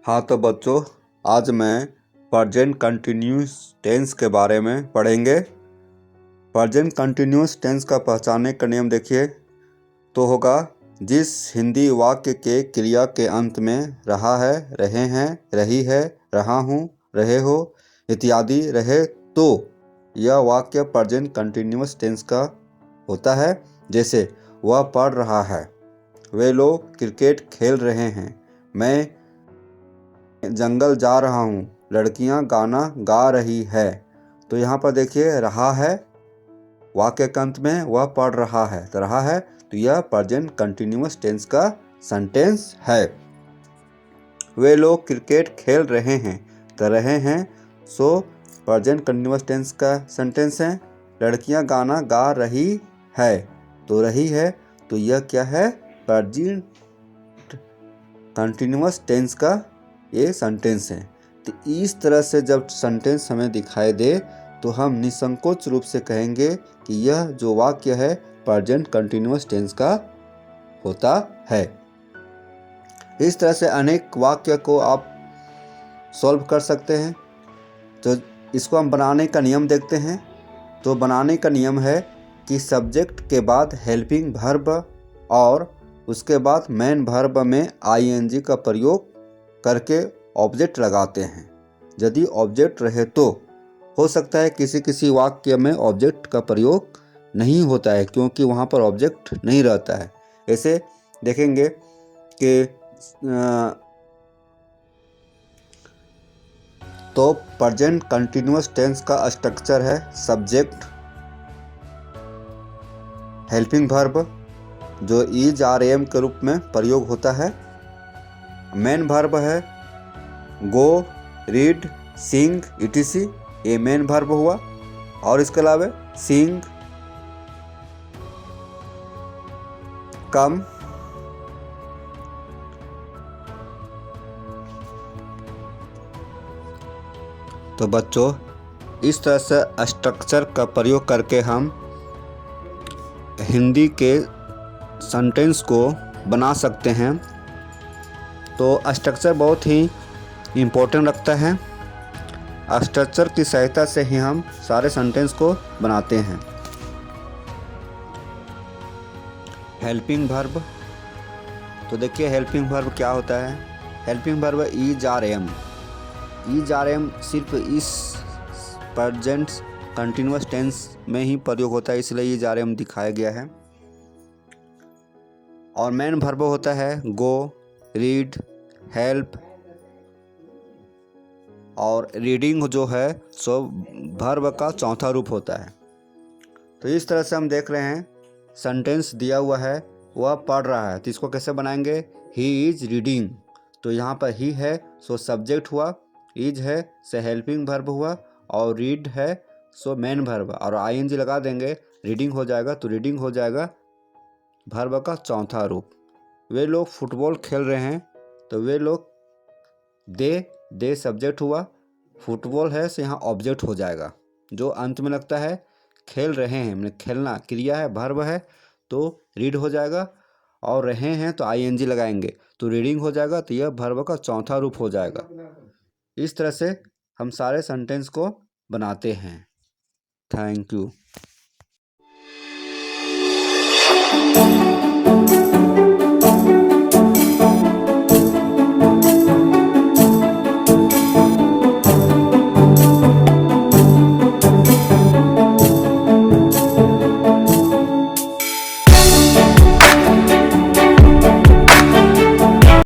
हाँ तो बच्चों, आज मैं प्रेजेंट कंटिन्यूस टेंस के बारे में पढ़ेंगे। प्रेजेंट कंटिन्यूस टेंस का पहचानने का नियम देखिए तो होगा जिस हिंदी वाक्य के क्रिया के अंत में रहा है, रहे हैं, रही है, रहा हूँ, रहे हो इत्यादि रहे तो यह वाक्य प्रेजेंट कंटिन्यूस टेंस का होता है। जैसे वह पढ़ रहा है, वे लोग क्रिकेट खेल रहे हैं, मैं जंगल जा रहा हूँ, लड़कियाँ गाना गा रही है। तो यहाँ पर देखिए रहा है, वाक्य के अंत में वह पढ़ रहा है तो रहा है, तो यह प्रेजेंट कंटिन्यूअस टेंस का सेंटेंस है। वे लोग क्रिकेट खेल रहे हैं तो रहे हैं, सो प्रेजेंट कंटिन्यूअस टेंस का सेंटेंस है। लड़कियां गाना गा रही है तो रही है, तो यह क्या है, प्रेजेंट कंटिन्यूअस टेंस का ये सेंटेंस है। तो इस तरह से जब सेंटेंस हमें दिखाई दे तो हम निसंकोच रूप से कहेंगे कि यह जो वाक्य है प्रेजेंट कंटिन्यूअस टेंस का होता है। इस तरह से अनेक वाक्य को आप सॉल्व कर सकते हैं। तो इसको हम बनाने का नियम देखते हैं। तो बनाने का नियम है कि सब्जेक्ट के बाद हेल्पिंग वर्ब और उसके बाद मेन वर्ब में आईएनजी का प्रयोग करके ऑब्जेक्ट लगाते हैं। यदि ऑब्जेक्ट रहे तो हो सकता है किसी किसी वाक्य में ऑब्जेक्ट का प्रयोग नहीं होता है, क्योंकि वहाँ पर ऑब्जेक्ट नहीं रहता है। ऐसे देखेंगे कि तो प्रेजेंट कंटिन्यूअस टेंस का स्ट्रक्चर है सब्जेक्ट, हेल्पिंग वर्ब जो इज आर एम के रूप में प्रयोग होता है, मेन वर्ब है गो, रीड, सिंग इटीसी, ये मेन वर्ब हुआ। और इसके अलावा सिंग, कम, तो बच्चों इस तरह से स्ट्रक्चर का प्रयोग करके हम हिंदी के सेंटेंस को बना सकते हैं। तो स्ट्रक्चर बहुत ही इम्पोर्टेंट रखता है। स्ट्रक्चर की सहायता से ही हम सारे सेंटेंस को बनाते हैं। हेल्पिंग वर्ब, तो देखिए हेल्पिंग वर्ब क्या होता है। Helping verb is are am, is are am सिर्फ इस प्रेजेंट कंटिन्यूअस टेंस में ही प्रयोग होता है, इसलिए इज आर एम दिखाया गया है। और मेन वर्ब होता है गो, रीड, हेल्प, और रीडिंग जो है सो वर्ब का चौथा रूप होता है। तो इस तरह से हम देख रहे हैं सेंटेंस दिया हुआ है, वह पढ़ रहा है, तो इसको कैसे बनाएंगे, ही इज रीडिंग। तो यहाँ पर ही है सो सब्जेक्ट हुआ, इज है से हेल्पिंग वर्ब हुआ, और रीड है सो मेन वर्ब, और आईएनजी लगा देंगे, रीडिंग हो जाएगा। तो रीडिंग हो जाएगा वर्ब का चौथा रूप। वे लोग फुटबॉल खेल रहे हैं तो वे लोग दे सब्जेक्ट हुआ, फुटबॉल है से यहाँ ऑब्जेक्ट हो जाएगा जो अंत में लगता है। खेल रहे हैं मतलब खेलना क्रिया है, वर्ब है, तो रीड हो जाएगा। और रहे हैं तो आईएनजी लगाएंगे तो रीडिंग हो जाएगा। तो यह वर्ब का चौथा रूप हो जाएगा। इस तरह से हम सारे सेंटेंस को बनाते हैं। Thank you.